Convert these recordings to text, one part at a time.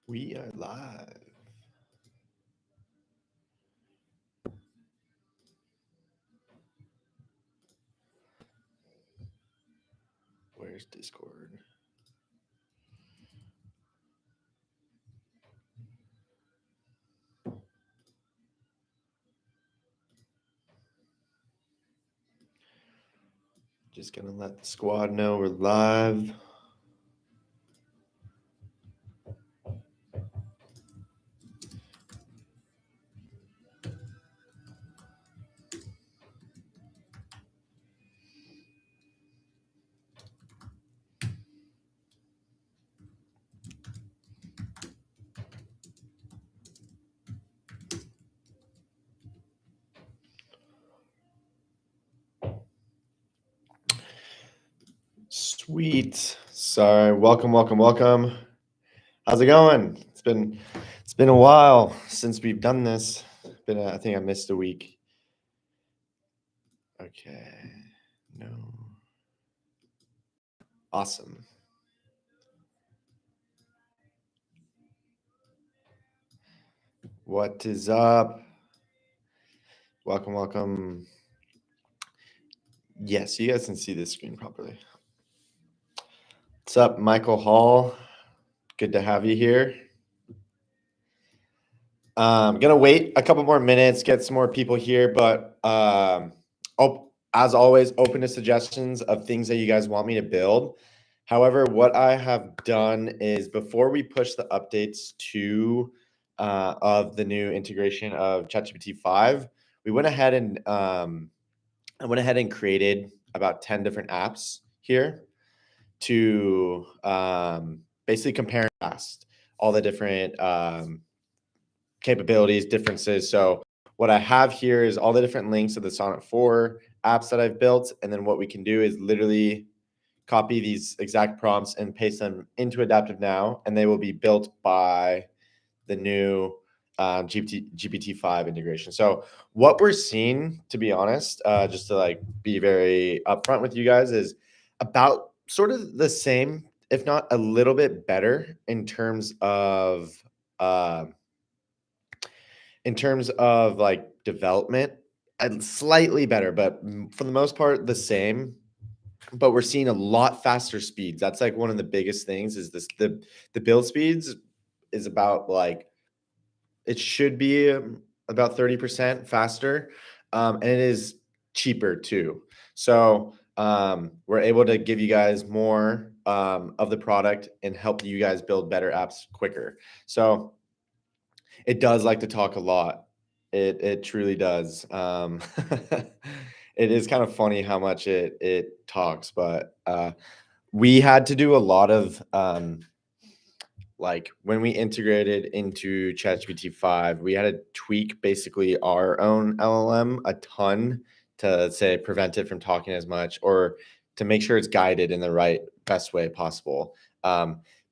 We are live. Where's Discord? Just gonna let the squad know we're live. Sweet. Sorry. Welcome. How's it going? It's been a while since we've done this. I think I missed a week. Okay. No. Awesome. What is up? Welcome. Yes, you guys can see this screen properly. What's up, Michael Hall? Good to have you here. Gonna wait a couple more minutes, get some more people here, but as always, open to suggestions of things that you guys want me to build. However, what I have done is before we push the updates to of the new integration of ChatGPT-5, we went ahead and I went ahead and created about 10 different apps here to basically compare and contrast all the different capabilities, differences. So what I have here is all the different links of the Sonnet 4 apps that I've built. And then what we can do is literally copy these exact prompts and paste them into Adaptive Now, and they will be built by the new GPT-5 integration. So what we're seeing, to be honest, just to like be very upfront with you guys, is about sort of the same, if not a little bit better in terms of like development, and slightly better, but for the most part the same. But we're seeing a lot faster speeds. That's like one of the biggest things is the build speeds is about like it should be about 30% faster, and it is cheaper too. So we're able to give you guys more of the product and help you guys build better apps quicker. So it does like to talk a lot. It truly does. It is kind of funny how much it talks, but we had to do a lot of like when we integrated into ChatGPT-5, we had to tweak basically our own LLM a ton to say prevent it from talking as much or to make sure it's guided in the right best way possible.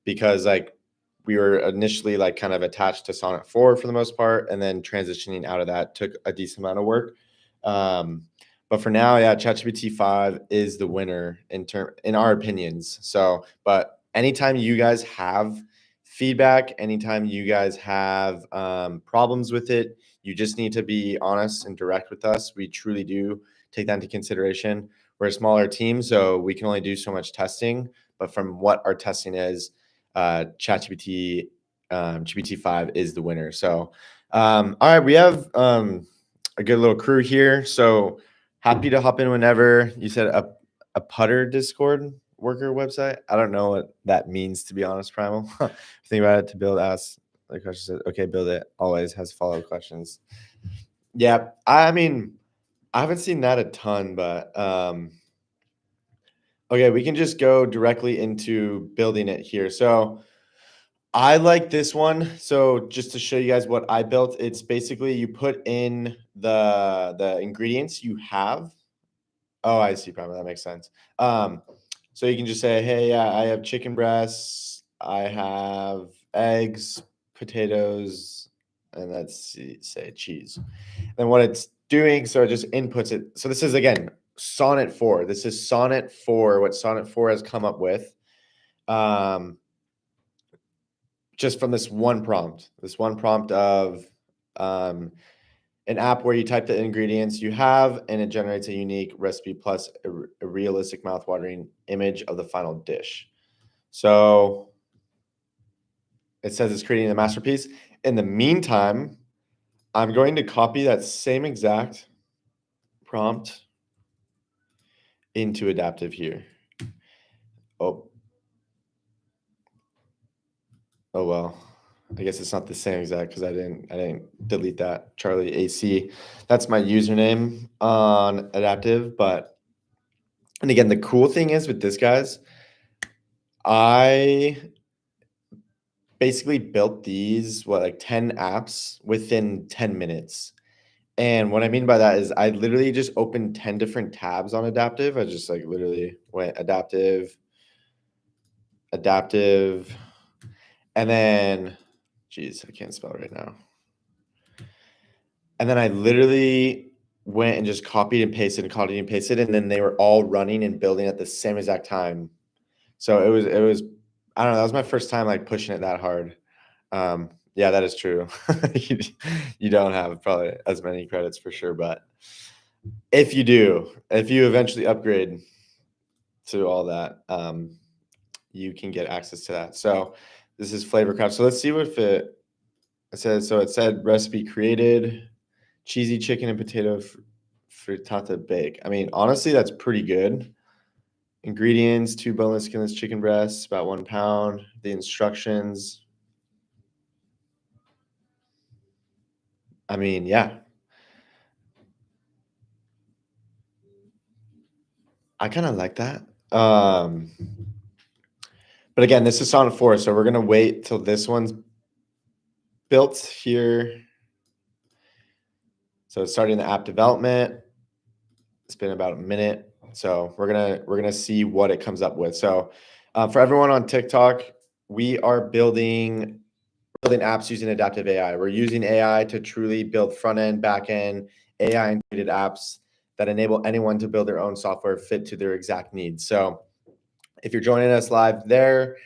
Because like we were initially like kind of attached to Sonnet 4 for the most part, and then transitioning out of that took a decent amount of work. But for now, yeah, ChatGPT 5 is the winner in our opinions. So, but anytime you guys have feedback, anytime you guys have problems with it, you just need to be honest and direct with us. We truly do take that into consideration. We're a smaller team, so we can only do so much testing. But from what our testing is, ChatGPT GPT-5 is the winner. So, all right, we have a good little crew here. So happy to hop in whenever. You said a putter Discord worker website. I don't know what that means, to be honest, Primal. Think about it. To build, ask the question. Said, okay, build it. Always has follow-up questions. Yeah, I mean, I haven't seen that a ton, but okay, we can just go directly into building it here. So I like this one. So just to show you guys what I built, it's basically you put in the ingredients you have. Oh, I see, Primal. That makes sense. So you can just say, hey, yeah, I have chicken breasts, I have eggs, potatoes, and let's see, say cheese. Then what it's doing, so it just inputs it. So this is again Sonnet 4. This is Sonnet 4, what Sonnet 4 has come up with. just from this one prompt of an app where you type the ingredients you have and it generates a unique recipe plus a realistic mouthwatering image of the final dish. So it says it's creating a masterpiece. In the meantime, I'm going to copy that same exact prompt into Adaptive here. Oh well. I guess it's not the same exact because I didn't delete that. Charlie AC. That's my username on Adaptive. But and again, the cool thing is with this, guys, I basically built these like 10 apps within 10 minutes. And what I mean by that is I literally just opened 10 different tabs on Adaptive. I just like literally went adaptive, and then, geez, I can't spell right now. And then I literally went and just copied and pasted, and then they were all running and building at the same exact time. So it was, I don't know, that was my first time like pushing it that hard. Yeah, that is true. You don't have probably as many credits for sure, but if you eventually upgrade to all that, you can get access to that. So this is Flavorcraft. So let's see what it says. So it said recipe created, cheesy chicken and potato frittata bake. I mean, honestly, that's pretty good. Ingredients: 2 boneless, skinless chicken breasts, about 1 pound. The instructions. I mean, yeah. I kind of like that. But again, this is Sonnet 4, so we're going to wait till this one's built here. So it's starting the app development. It's been about a minute. So we're gonna see what it comes up with. So for everyone on TikTok, we are building apps using adaptive AI. We're using AI to truly build front end, back end, AI integrated apps that enable anyone to build their own software fit to their exact needs. So if you're joining us live there,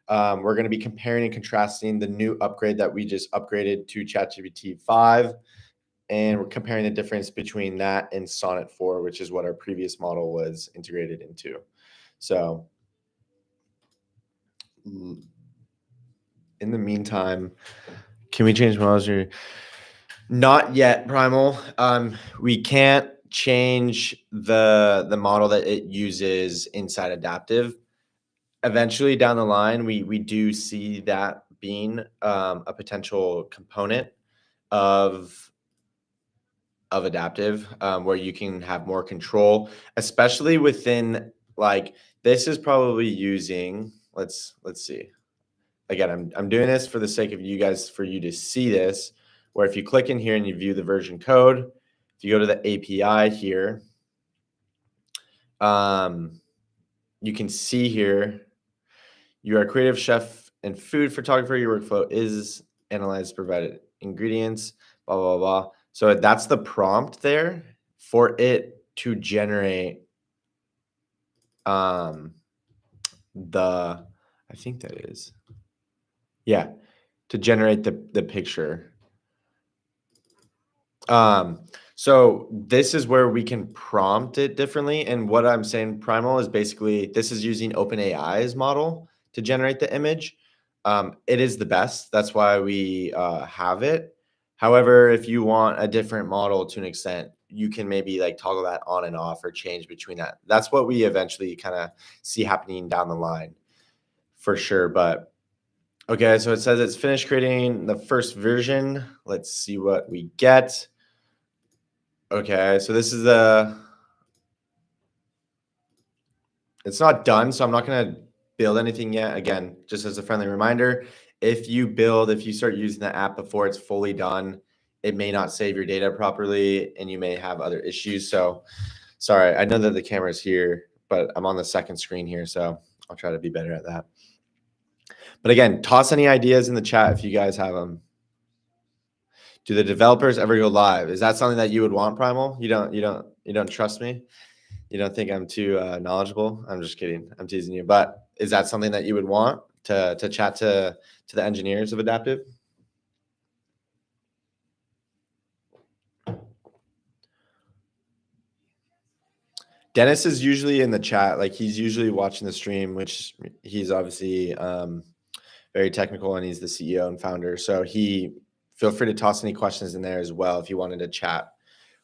we're going to be comparing and contrasting the new upgrade that we just upgraded to ChatGPT 5. And we're comparing the difference between that and Sonnet 4, which is what our previous model was integrated into. So in the meantime, can we change models here? Not yet, Primal. We can't change the model that it uses inside Adaptive. Eventually down the line, we do see that being a potential component of Adaptive, where you can have more control, especially within like this is probably using. Let's see. Again, I'm doing this for the sake of you guys, for you to see this. Where if you click in here and you view the version code, if you go to the API here, you can see here you are a creative chef and food photographer. Your workflow is analyze provided ingredients, blah blah blah. So that's the prompt there for it to generate I think that is, yeah, to generate the picture. So this is where we can prompt it differently. And what I'm saying, Primal, is basically this is using OpenAI's model to generate the image. It is the best. That's why we have it. However, if you want a different model to an extent, you can maybe like toggle that on and off or change between that. That's what we eventually kind of see happening down the line for sure. But okay, so it says it's finished creating the first version. Let's see what we get. Okay, so this is it's not done, so I'm not gonna build anything yet. Again, just as a friendly reminder, if you start using the app before it's fully done, it may not save your data properly and you may have other issues. So sorry, I know that the camera's here, but I'm on the second screen here, so I'll try to be better at that. But again, toss any ideas in the chat if you guys have them. Do the developers ever go live? Is that something that you would want, Primal? You don't trust me? You don't think I'm too knowledgeable? I'm just kidding. I'm teasing you. But is that something that you would want to chat to the engineers of Adaptive? Dennis is usually in the chat. Like he's usually watching the stream, which he's obviously very technical, and he's the CEO and founder. So he feel free to toss any questions in there as well if you wanted to chat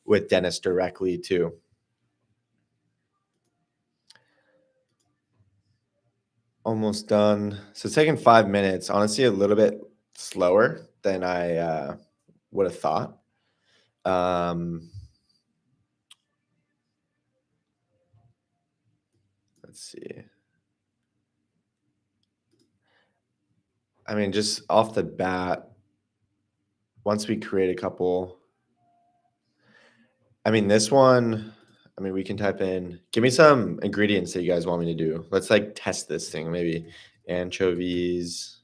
with Dennis directly too. Almost done. So it's taking 5 minutes. Honestly, a little bit slower than I would have thought. Let's see. I mean, just off the bat, once we create a couple, I mean, this one, I mean, we can type in, give me some ingredients that you guys want me to do. Let's like test this thing. Maybe anchovies.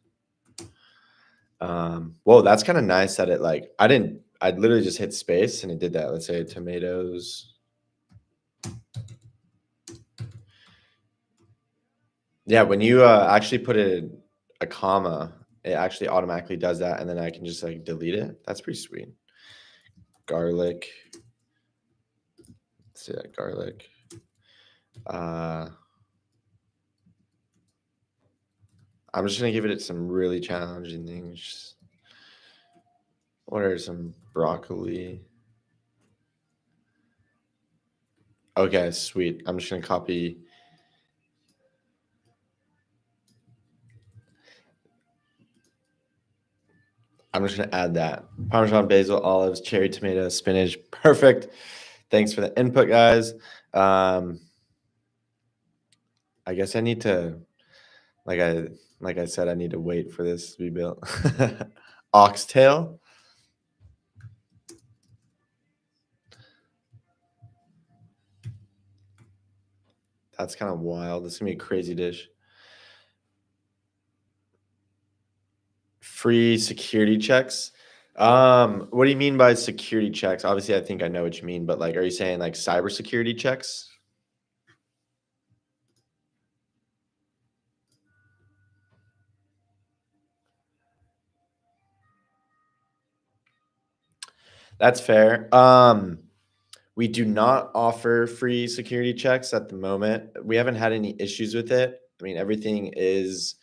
Whoa, that's kind of nice that it like, I literally just hit space and it did that. Let's say tomatoes. Yeah, when you actually put a comma, it actually automatically does that, and then I can just like delete it. That's pretty sweet. Garlic. Let's see that garlic. I'm just gonna give it some really challenging things. What are some broccoli? Okay, sweet. I'm just gonna copy. I'm just gonna add that. Parmesan, basil, olives, cherry tomato, spinach. Perfect. Thanks for the input, guys. I guess I need to, like I said, I need to wait for this to be built. Oxtail. That's kind of wild. This is gonna be a crazy dish. Free security checks. What do you mean by security checks? Obviously, I think I know what you mean, but like, are you saying like cybersecurity checks? That's fair. We do not offer free security checks at the moment. We haven't had any issues with it. I mean, everything is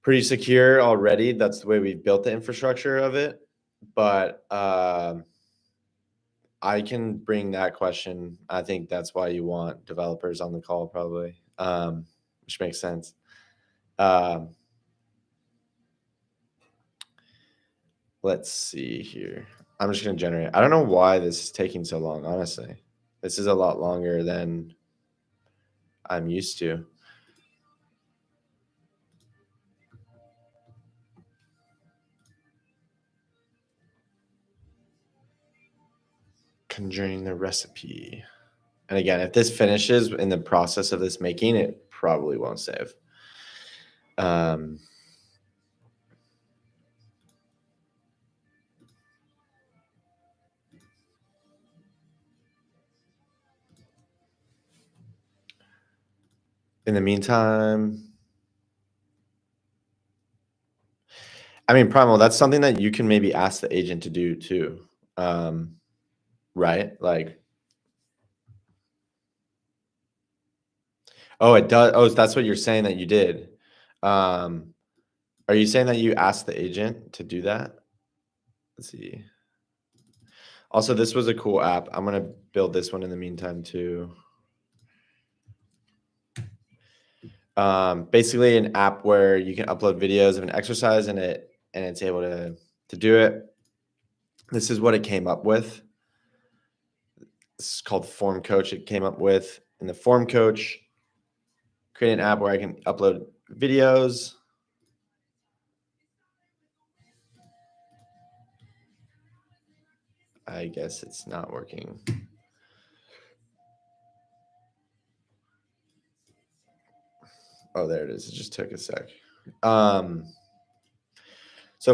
pretty secure already. That's the way we've built the infrastructure of it. But I can bring that question. I think that's why you want developers on the call, probably, which makes sense. Let's see here. I'm just going to generate. I don't know why this is taking so long, honestly. This is a lot longer than I'm used to. Conjuring the recipe. And again, if this finishes in the process of this making, it probably won't save. In the meantime, I mean, Primal, that's something that you can maybe ask the agent to do too. Right? Like, oh, it does. Oh, that's what you're saying that you did. Are you saying that you asked the agent to do that? Let's see. Also, this was a cool app. I'm going to build this one in the meantime too. Basically an app where you can upload videos of an exercise and it's able to do it. This is what it came up with. This is called Form Coach. It came up with in the Form Coach, create an app where I can upload videos. I guess it's not working. Oh, there it is. It just took a sec. So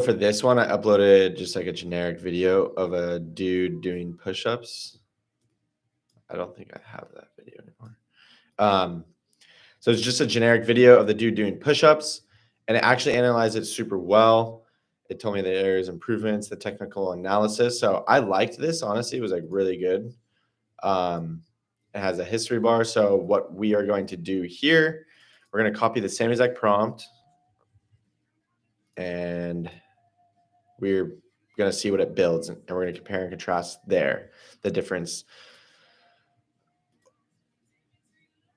for this one, I uploaded just like a generic video of a dude doing push-ups. I don't think I have that video anymore. So it's just a generic video of the dude doing push-ups. and it actually analyzed it super well. It told me the areas improvements, the technical analysis. So I liked this. Honestly, it was like really good. It has a history bar. So what we are going to do here, we're going to copy the same exact prompt, and we're going to see what it builds, and we're going to compare and contrast there, the difference.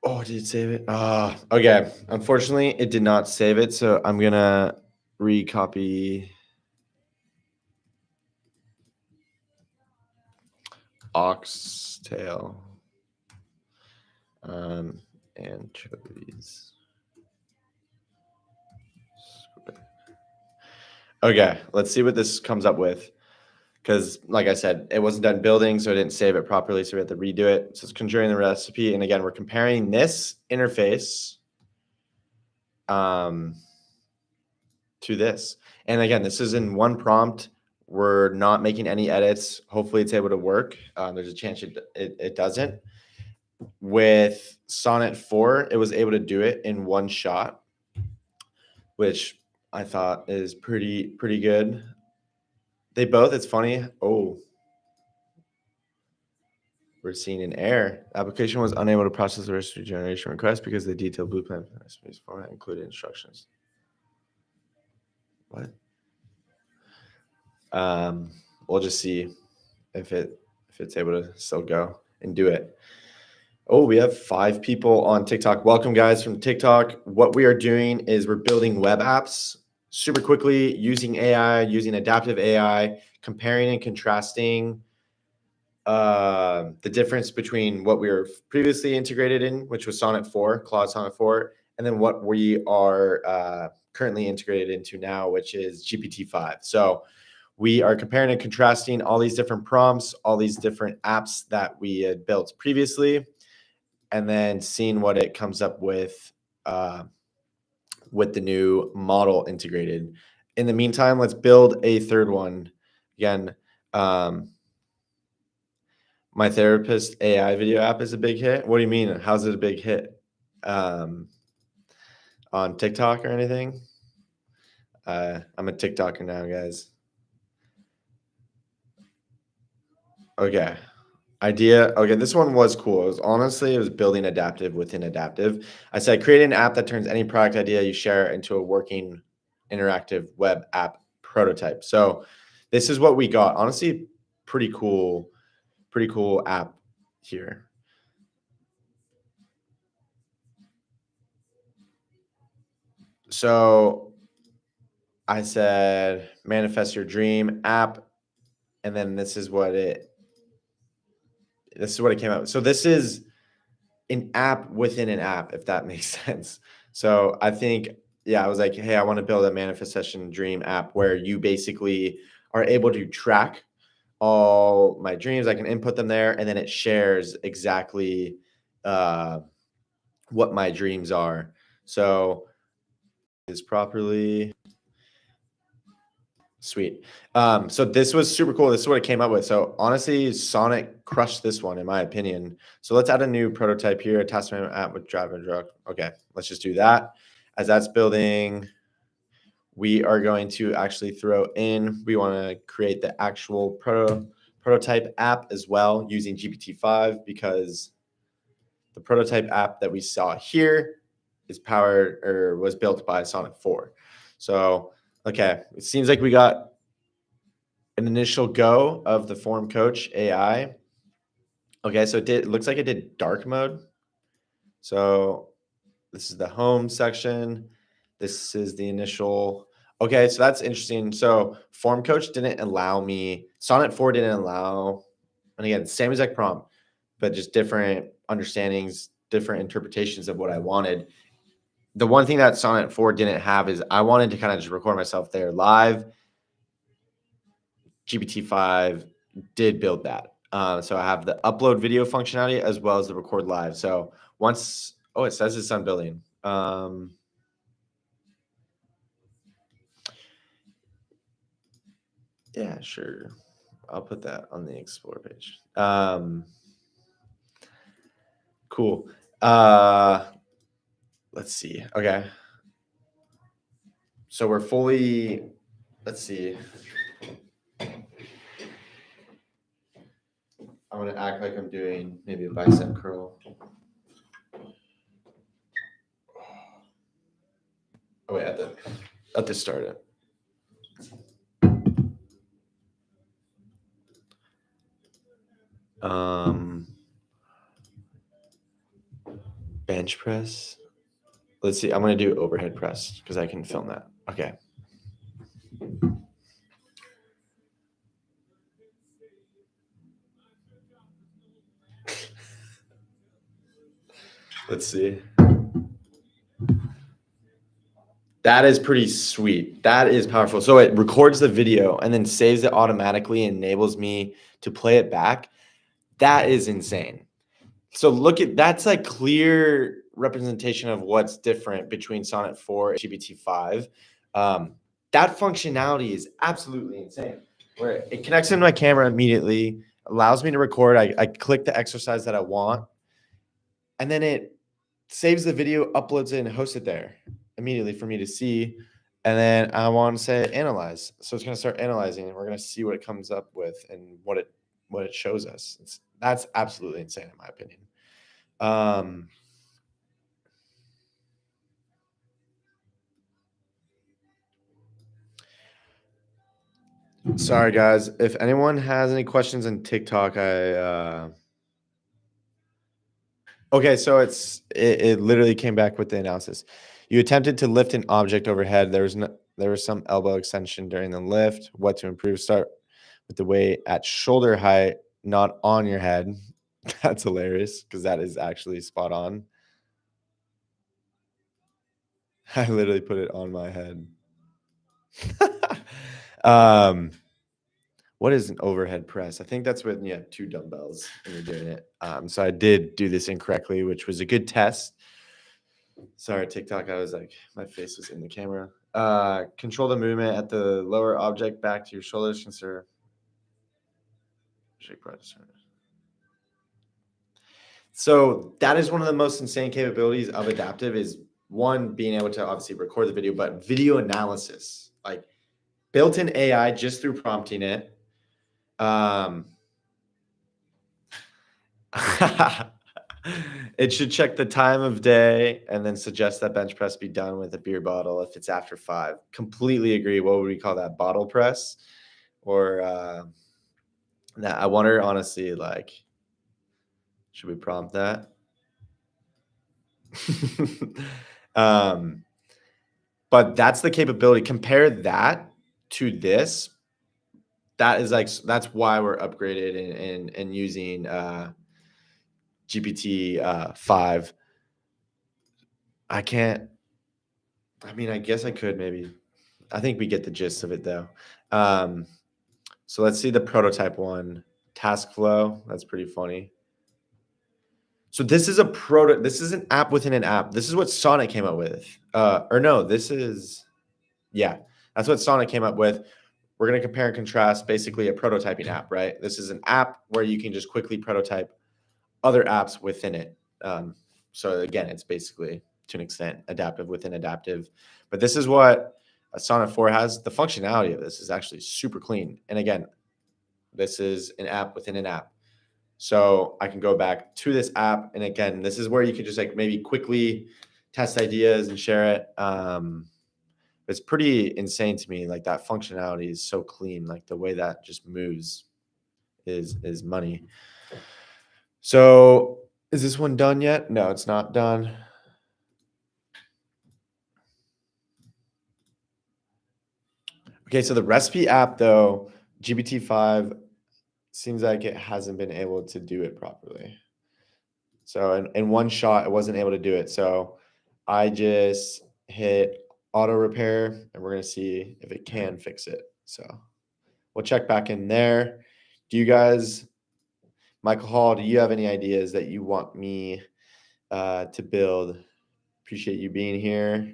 Oh, did it save it? Okay. Unfortunately, it did not save it. So I'm going to recopy oxtail, anchovies. Okay, let's see what this comes up with. Because, like I said, it wasn't done building, so it didn't save it properly, so we had to redo it. So it's conjuring the recipe, and again, we're comparing this interface to this. And again, this is in one prompt. We're not making any edits. Hopefully, it's able to work. There's a chance it doesn't. With Sonnet 4, it was able to do it in one shot, which I thought is pretty good. They both, it's funny. Oh, we're seeing an error. The application was unable to process the recipe generation request because the detailed blueprint format included instructions. What? We'll just see if it's able to still go and do it. Oh, we have 5 people on TikTok. Welcome, guys, from TikTok. What we are doing is we're building web apps super quickly using AI, using adaptive AI, comparing and contrasting the difference between what we were previously integrated in, which was Sonnet 4, Claude Sonnet 4, and then what we are currently integrated into now, which is GPT-5. So we are comparing and contrasting all these different prompts, all these different apps that we had built previously, and then seeing what it comes up with the new model integrated. In the meantime, let's build a third one. Again, my therapist AI video app is a big hit. What do you mean? How's it a big hit? On TikTok or anything? I'm a TikToker now, guys. Okay. Idea. Okay, this one was cool. It was building adaptive within adaptive. I said create an app that turns any product idea you share into a working interactive web app prototype. So this is what we got. Honestly, pretty cool app here. So I said manifest your dream app, and then this is what it came out with. So this is an app within an app, if that makes sense. So I think, yeah, I was like, hey, I want to build a manifestation dream app where you basically are able to track all my dreams. I can input them there, and then it shares exactly what my dreams are. So is properly sweet. So this was super cool. This is what it came up with. So honestly, Sonic crushed this one in my opinion. So let's add a new prototype here, a task management app with drive and drug. Okay, let's just do that. As that's building, we are going to actually throw in, we want to create the actual prototype app as well using GPT-5, because the prototype app that we saw here is powered or was built by Sonnet 4. So, okay, it seems like we got an initial go of the Form Coach AI. Okay, so it looks like it did dark mode. So this is the home section. This is the initial. Okay, so that's interesting. So Form Coach didn't allow me, Sonnet 4 didn't allow, and again, same exact prompt, but just different understandings, different interpretations of what I wanted. The one thing that Sonnet 4 didn't have is I wanted to kind of just record myself there live. GPT-5 did build that. So I have the upload video functionality as well as the record live. So once, oh, it says it's on building. Yeah, sure. I'll put that on the Explore page. Cool. Let's see. Okay. So we're fully, let's see. I'm going to act like I'm doing maybe a bicep curl. Oh, wait, at the start. Bench press. Let's see. I'm going to do overhead press because I can film that. Okay. Let's see. That is pretty sweet. That is powerful. So it records the video and then saves it automatically and enables me to play it back. That is insane. So look at that's like clear representation of what's different between Sonnet 4 and GPT-5. That functionality is absolutely insane. Where it connects into my camera immediately, allows me to record. I click the exercise that I want, and then it saves the video, uploads it, and hosts it there immediately for me to see. And then I want to say analyze. So it's going to start analyzing, and we're going to see what it comes up with and what it shows us. That's absolutely insane in my opinion. Sorry guys, if anyone has any questions on TikTok, okay, so it literally came back with the analysis. You attempted to lift an object overhead. There was some elbow extension during the lift. What to improve? Start with the weight at shoulder height, not on your head. That's hilarious because that is actually spot on. I literally put it on my head. What is an overhead press? I think that's when you have two dumbbells and you're doing it. So I did do this incorrectly, which was a good test. Sorry, TikTok. I was like, my face was in the camera. Control the movement at the lower object back to your shoulders. Consider. So that is one of the most insane capabilities of adaptive is one, being able to obviously record the video, but video analysis, like built-in AI just through prompting it. It should check the time of day and then suggest that bench press be done with a beer bottle if it's after 5. Completely agree. What would we call that? Bottle press? Or that I wonder honestly, like, should we prompt that? But that's the capability. Compare that to this. That is like that's why we're upgraded and using GPT-5. I can't. I mean, I guess I could maybe. I think we get the gist of it though. So let's see the prototype one. Task flow. That's pretty funny. So this is this is an app within an app. This is what Sonnet came up with. Or no, this is that's what Sonnet came up with. We're going to compare and contrast basically a prototyping app, right? This is an app where you can just quickly prototype other apps within it. So again, it's basically to an extent adaptive within adaptive. But this is what a Sonnet 4 has. The functionality of this is actually super clean. And again, this is an app within an app. So I can go back to this app. And again, this is where you can just like maybe quickly test ideas and share it. It's pretty insane to me. Like that functionality is so clean. Like the way that just moves is money. So is this one done yet? No, it's not done. Okay, so the recipe app though, GPT-5 seems like it hasn't been able to do it properly. So in one shot, it wasn't able to do it. So I just hit auto repair and we're going to see if it can fix it. So we'll check back in there. Do you guys, Michael Hall, do you have any ideas that you want me to build? Appreciate you being here.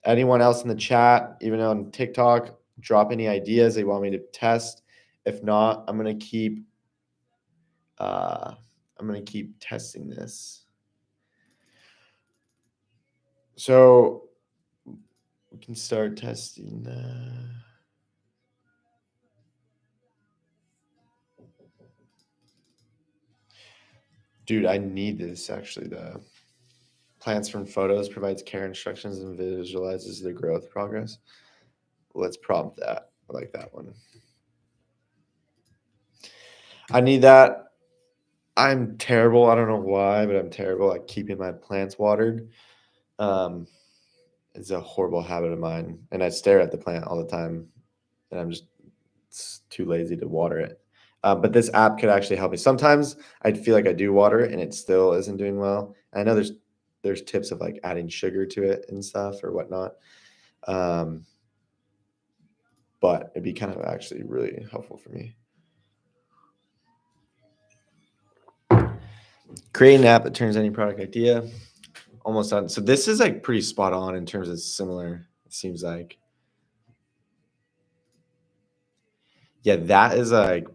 Anyone else in the chat, even on TikTok, drop any ideas they want me to test. If not, I'm gonna keep testing this. So We can start testing. Dude, I need this actually. The plants from photos provides care instructions and visualizes the growth progress. Let's prompt that. I like that one. I need that. I'm terrible. I don't know why, but I'm terrible at keeping my plants watered. It's a horrible habit of mine, and I stare at the plant all the time, and I'm just too lazy to water it. But this app could actually help me. Sometimes I'd feel like I do water it and it still isn't doing well. I know there's tips of like adding sugar to it and stuff or whatnot. But it'd be kind of actually really helpful for me. Create an app that turns any product idea. Almost done. So this is like pretty spot on in terms of similar, it seems like. Yeah, that is like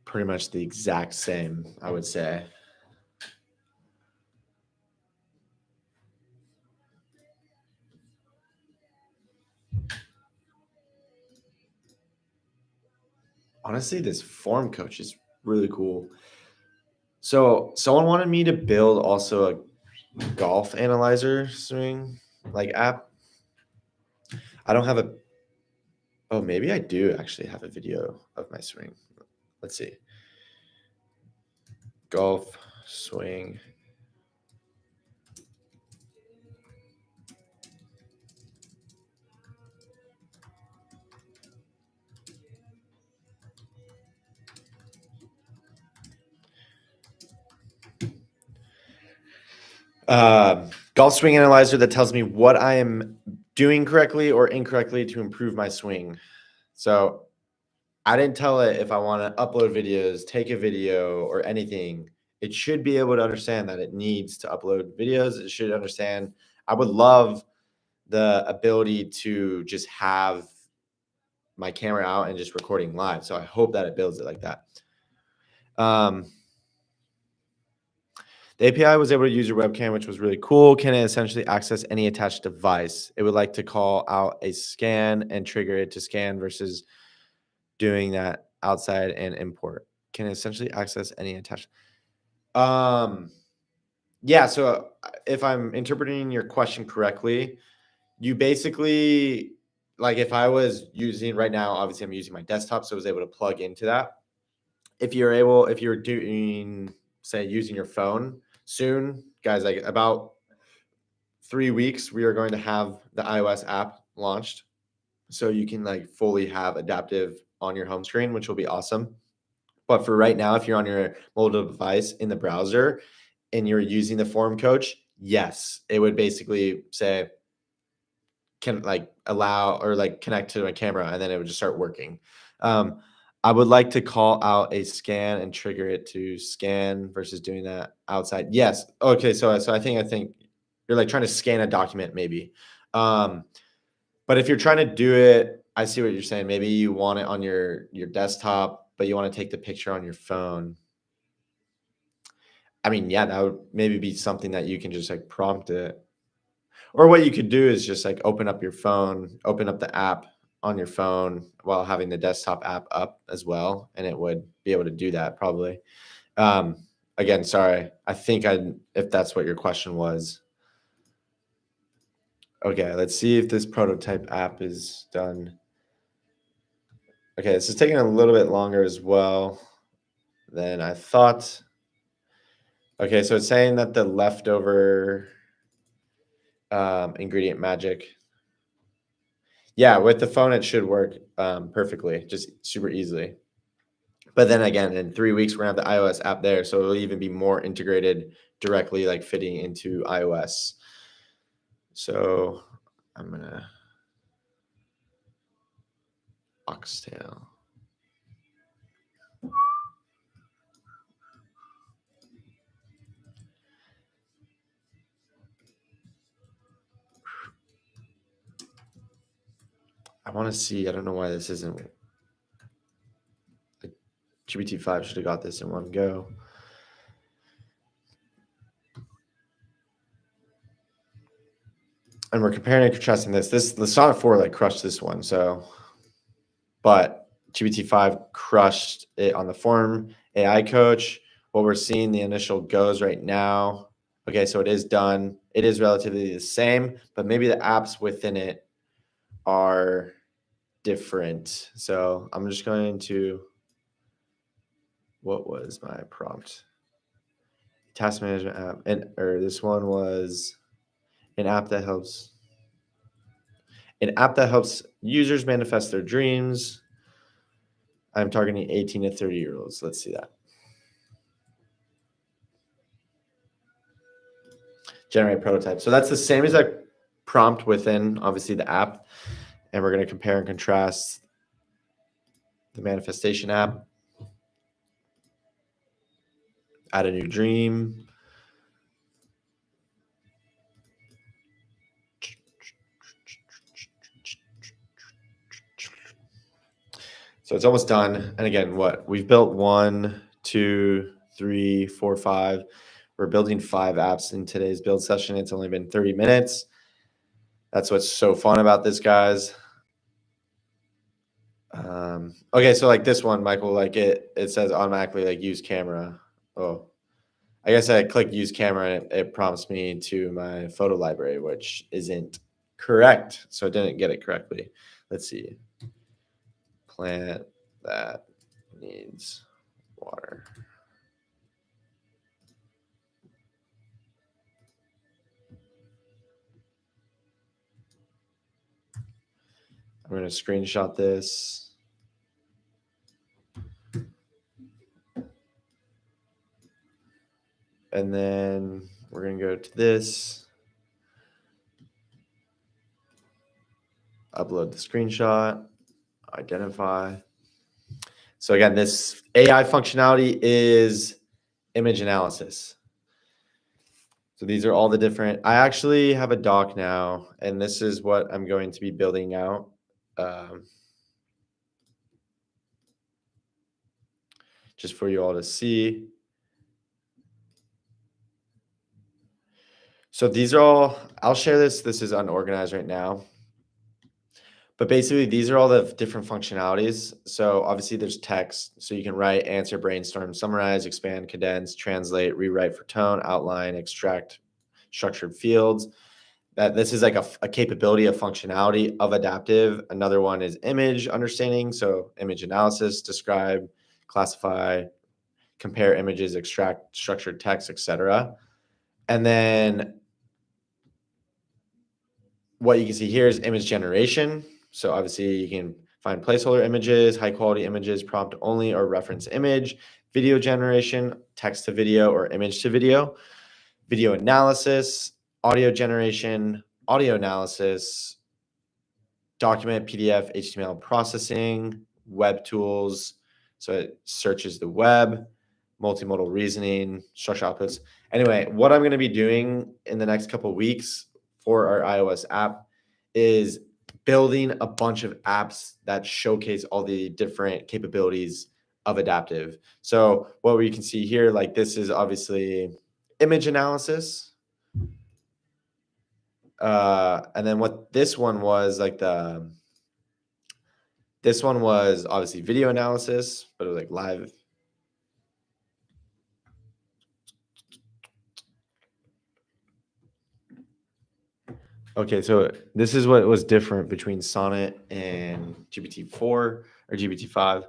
pretty much the exact same, I would say. Honestly, this form coach is really cool. So someone wanted me to build also a golf analyzer swing like app. I don't have a oh, maybe I do actually have a video of my swing. Let's see. Golf swing. Golf swing analyzer that tells me what I am doing correctly or incorrectly to improve my swing. So I didn't tell it if I want to upload videos, take a video, or anything. It should be able to understand that it needs to upload videos. It should understand. I would love the ability to just have my camera out and just recording live. So I hope that it builds it like that. The API was able to use your webcam, which was really cool. Can it essentially access any attached device? It would like to call out a scan and trigger it to scan versus doing that outside and import. Can it essentially access any attached? Yeah. So if I'm interpreting your question correctly, you basically like if I was using right now, obviously I'm using my desktop, so I was able to plug into that. If you're doing, say, using your phone soon, guys, like about 3 weeks, we are going to have the iOS app launched. So you can like fully have adaptive on your home screen, which will be awesome. But for right now, if you're on your mobile device in the browser and you're using the form coach, yes, it would basically say, can like allow or like connect to a camera and then it would just start working. I would like to call out a scan and trigger it to scan versus doing that outside. Yes. Okay. So I think you're like trying to scan a document maybe. But if you're trying to do it, I see what you're saying. Maybe you want it on your desktop, but you want to take the picture on your phone. I mean, yeah, that would maybe be something that you can just like prompt it. Or what you could do is just like open up your phone, open up the app on your phone while having the desktop app up as well, and it would be able to do that probably. Um, Again, sorry. I think if that's what your question was. Okay, let's see if this prototype app is done. Okay, this is taking a little bit longer as well than I thought. Okay, so it's saying that the leftover ingredient magic. Yeah, with the phone, it should work perfectly, just super easily. But then again, in 3 weeks, we're gonna have the iOS app there, so it'll even be more integrated directly, like fitting into iOS. So I'm gonna oxtail. I want to see. I don't know why this isn't. Like, GPT-5 should have got this in one go. and we're comparing and contrasting this. The Sonnet 4 like crushed this one. So, but GPT-5 crushed it on the Form AI Coach. What we're seeing, the initial goes right now. Okay, so it is done. It is relatively the same, but maybe the apps within it are different. So I'm just going to, what was my prompt? Task management app, and or this one was an app that helps users manifest their dreams. I'm targeting 18 to 30-year-olds. Let's see that. Generate prototype. So that's the same exact prompt within obviously the app. And we're going to compare and contrast the manifestation app. Add a new dream. So it's almost done. And again, what we've built 1, 2, 3, 4, 5. We're building 5 apps in today's build session. It's only been 30 minutes. That's what's so fun about this, guys. Okay, so like this one, Michael, like it says automatically like use camera. Oh, I guess I click use camera and it prompts me to my photo library, which isn't correct. So I didn't get it correctly. Let's see. Plant that needs water. I'm going to screenshot this. And then we're going to go to this. Upload the screenshot. Identify. So again, this AI functionality is image analysis. So these are all the different, I actually have a doc now, and this is what I'm going to be building out. Just for you all to see. So these are all, I'll share this. This is unorganized right now. But basically, these are all the different functionalities. So obviously there's text. So you can write, answer, brainstorm, summarize, expand, condense, translate, rewrite for tone, outline, extract structured fields. That this is like a capability, a functionality of adaptive. Another one is image understanding. So image analysis, describe, classify, compare images, extract structured text, etc. And then what you can see here is image generation. So obviously you can find placeholder images, high quality images, prompt only or reference image, video generation, text to video or image to video, video analysis, audio generation, audio analysis, document, PDF, HTML processing, web tools. So it searches the web, multimodal reasoning, structural outputs. Anyway, what I'm going to be doing in the next couple of weeks for our iOS app is building a bunch of apps that showcase all the different capabilities of adaptive. So what we can see here, like this is obviously image analysis. And then what this one was like this one was obviously video analysis, but it was like live. Okay, so this is what was different between Sonnet and GPT-4 or GPT-5.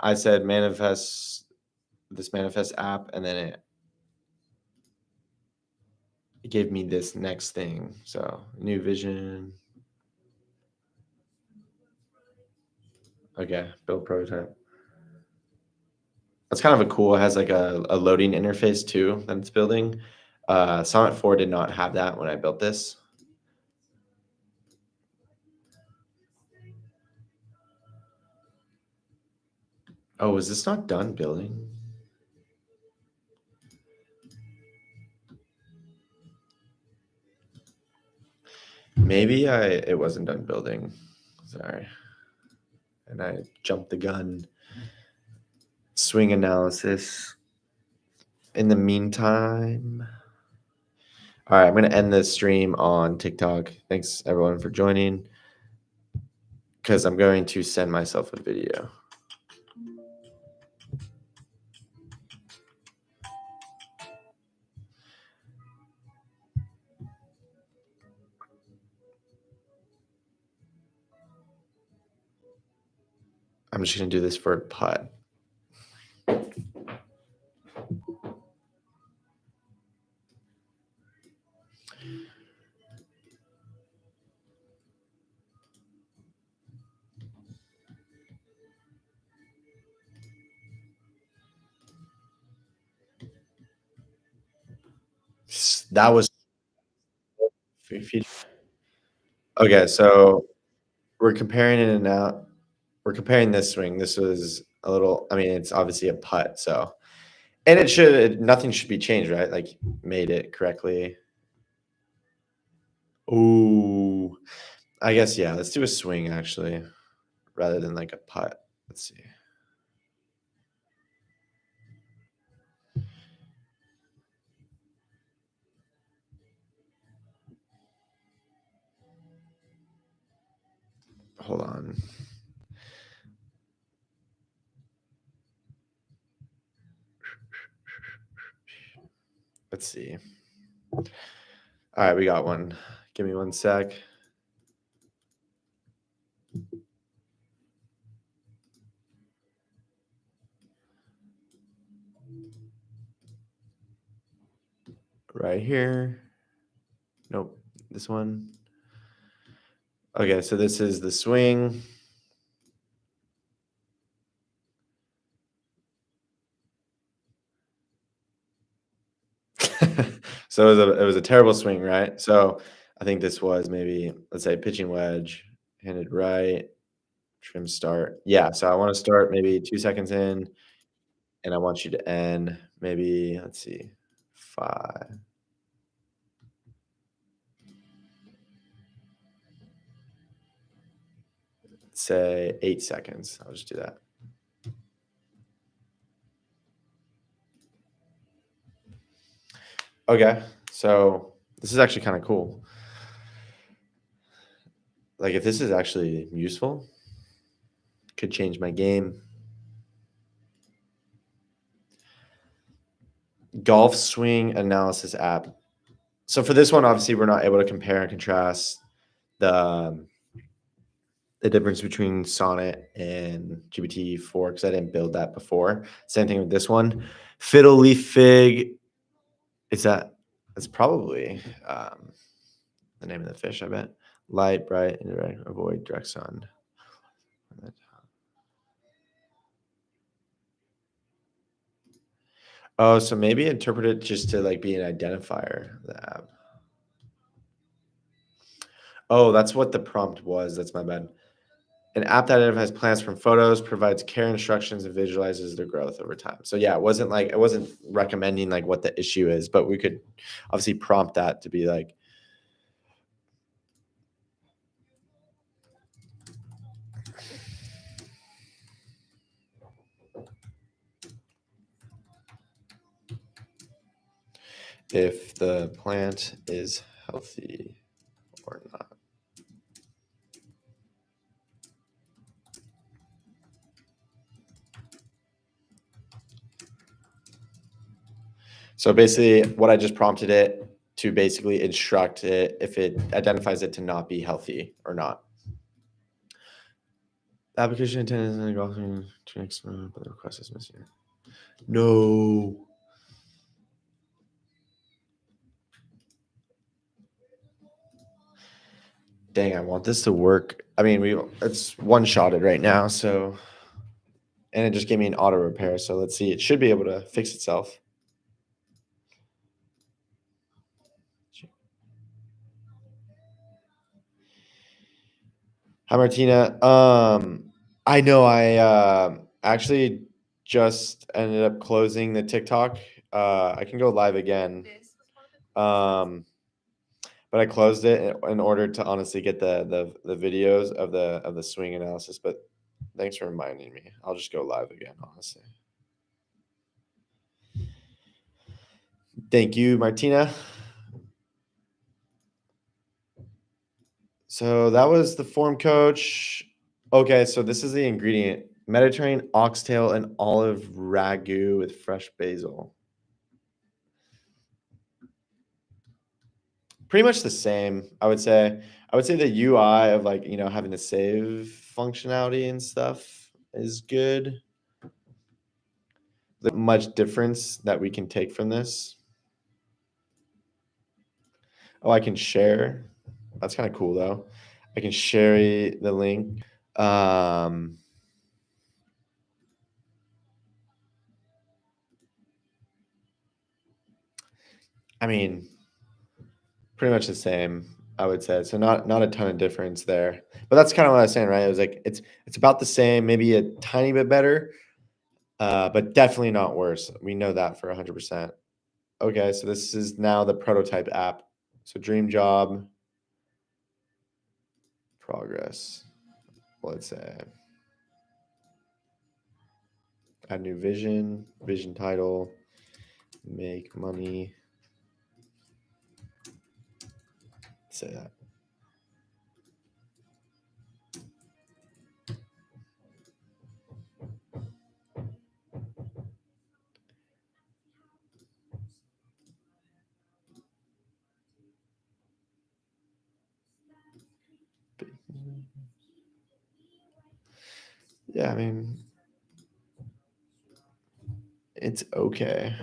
I said this manifest app, and then it gave me this next thing. So new vision. Okay, build prototype. That's kind of a cool. It has like a loading interface too that it's building. Sonnet 4 did not have that when I built this. Oh, is this not done building? Maybe it wasn't done building. Sorry. And I jumped the gun. Swing analysis. In the meantime, All right, I'm gonna end this stream on TikTok. Thanks everyone for joining, because I'm going to send myself a video. I'm just gonna do this for a putt. That was okay. So we're comparing in and out. We're comparing this swing. This was a little. I mean, it's obviously a putt. So, and it should. Nothing should be changed, right? Like made it correctly. Ooh, I guess yeah. Let's do a swing actually, rather than like a putt. Let's see. Hold on. Let's see. All right, we got one. Give me one sec. Right here. Nope, this one. Okay, so this is the swing. So it was a terrible swing, right? So I think this was maybe, let's say, pitching wedge, handed right, trim start. Yeah, so I want to start maybe 2 seconds in, and I want you to end maybe, let's see, 5. Say 8 seconds. I'll just do that. Okay, so this is actually kind of cool. Like if this is actually useful, could change my game. Golf swing analysis app. So for this one, obviously, we're not able to compare and contrast the the difference between Sonnet and GPT-4 because I didn't build that before. Same thing with this one. Fiddle leaf fig. Is that's probably the name of the fish, I bet. Light, bright, indirect, avoid direct sun. Oh, so maybe interpret it just to like be an identifier of the app. Oh, that's what the prompt was. That's my bad. An app that identifies plants from photos, provides care instructions, and visualizes their growth over time. So yeah, it wasn't recommending like what the issue is, but we could obviously prompt that to be like, if the plant is healthy or not. So basically, what I just prompted it to basically instruct it if it identifies it to not be healthy or not. The application intended to go to next, but the request is missing. No. Dang, I want this to work. I mean, it's one-shotted right now, so, and it just gave me an auto repair. So let's see. It should be able to fix itself. Hi, Martina. I know I actually just ended up closing the TikTok. I can go live again. But I closed it in order to honestly get the videos of the swing analysis. But thanks for reminding me. I'll just go live again, honestly. Thank you, Martina. So that was the form coach. Okay, so this is the ingredient: Mediterranean oxtail and olive ragu with fresh basil. Pretty much the same, I would say. I would say the UI of like, having the save functionality and stuff is good. The much difference that we can take from this. Oh, I can share. That's kind of cool though. I can share the link. Um, I mean, pretty much the same, I would say. So not a ton of difference there. But that's kind of what I was saying, right? It was like it's about the same, maybe a tiny bit better, but definitely not worse. We know that for 100%. Okay, so this is now the prototype app. So dream job progress. Let's say add new vision title, make money. Say that. Yeah, I mean, it's okay.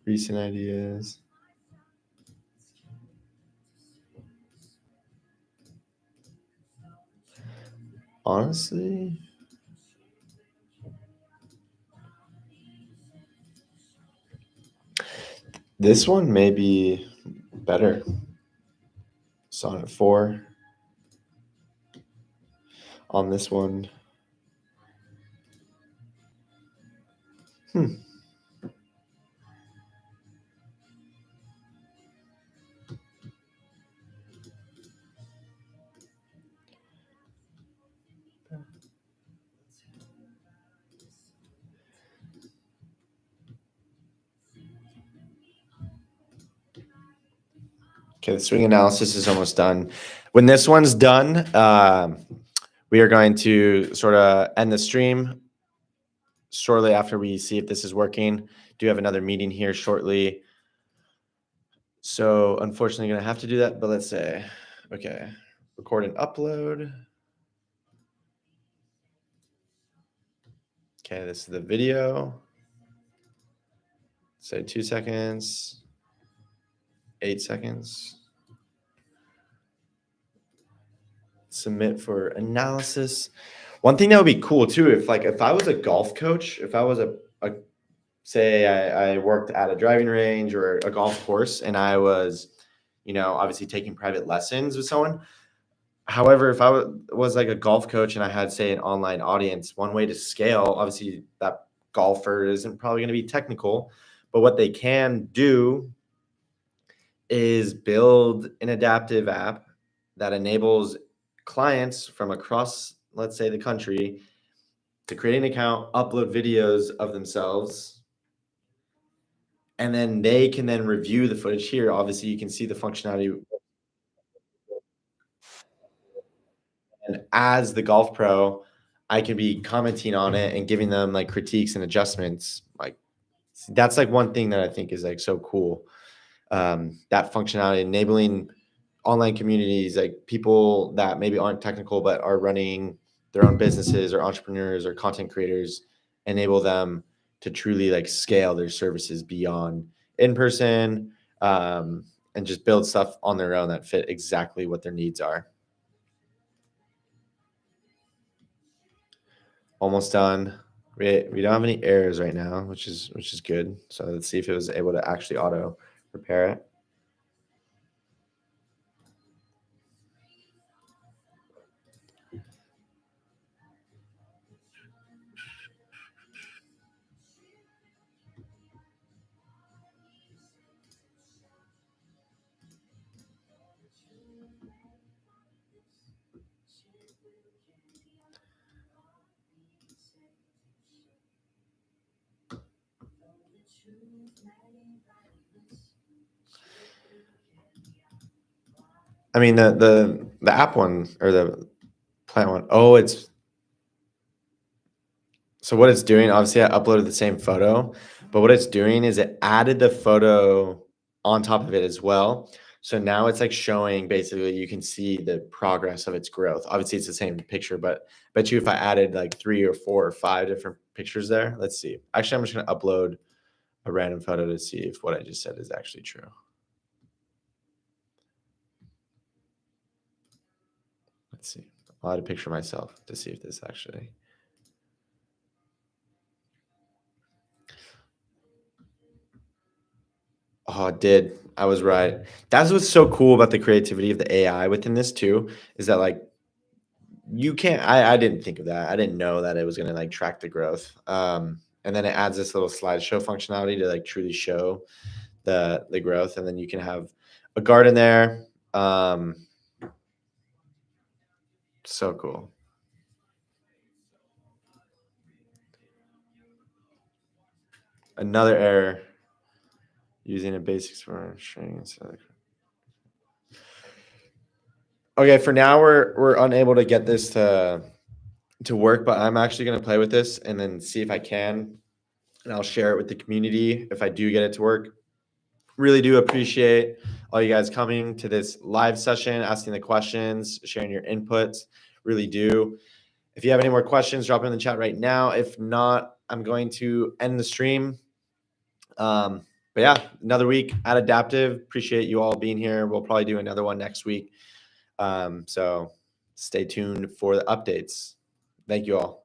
Recent ideas. Honestly, this one may be better. Sonnet 4 on this one. Hmm. Okay, the swing analysis is almost done. When this one's done, we are going to sort of end the stream shortly after we see if this is working. Do have another meeting here shortly. So unfortunately, going to have to do that. But let's say, okay, record and upload. Okay, this is the video. Say 2 seconds, 8 seconds. Submit for analysis. One thing that would be cool too, if I was a golf coach, if I was a say I worked at a driving range or a golf course and I was, obviously taking private lessons with someone. However, if I was like a golf coach and I had, say, an online audience, one way to scale, obviously that golfer isn't probably going to be technical, but what they can do is build an adaptive app that enables clients from across, let's say, the country to create an account, upload videos of themselves, and then they can then review the footage here. Obviously, you can see the functionality. And as the golf pro, I can be commenting on it and giving them like critiques and adjustments. Like that's like one thing that I think is like so cool. That functionality enabling online communities, like people that maybe aren't technical but are running their own businesses or entrepreneurs or content creators, enable them to truly like scale their services beyond in person, and just build stuff on their own that fit exactly what their needs are. Almost done. We don't have any errors right now, which is good. So let's see if it was able to actually auto repair it. I mean, the app one or the plant one. Oh, it's so what it's doing, obviously I uploaded the same photo, but what it's doing is it added the photo on top of it as well. So now it's like showing basically you can see the progress of its growth. Obviously it's the same picture, but bet you if I added like 3 or 4 or 5 different pictures there, let's see. Actually, I'm just gonna upload a random photo to see if what I just said is actually true. Let's see. I'll add a picture of myself to see if this actually. Oh, it did. I was right. That's what's so cool about the creativity of the AI within this too, is that like you can't I didn't think of that. I didn't know that it was gonna like track the growth. And then it adds this little slideshow functionality to like truly show the growth. And then you can have a garden there. So cool. Another error using a basics for string. Okay, for now we're unable to get this to work, but I'm actually gonna play with this and then see if I can, and I'll share it with the community if I do get it to work. Really do appreciate all you guys coming to this live session, asking the questions, sharing your inputs. Really do. If you have any more questions, drop them in the chat right now. If not, I'm going to end the stream. But yeah, another week at Adaptive. Appreciate you all being here. We'll probably do another one next week. So stay tuned for the updates. Thank you all.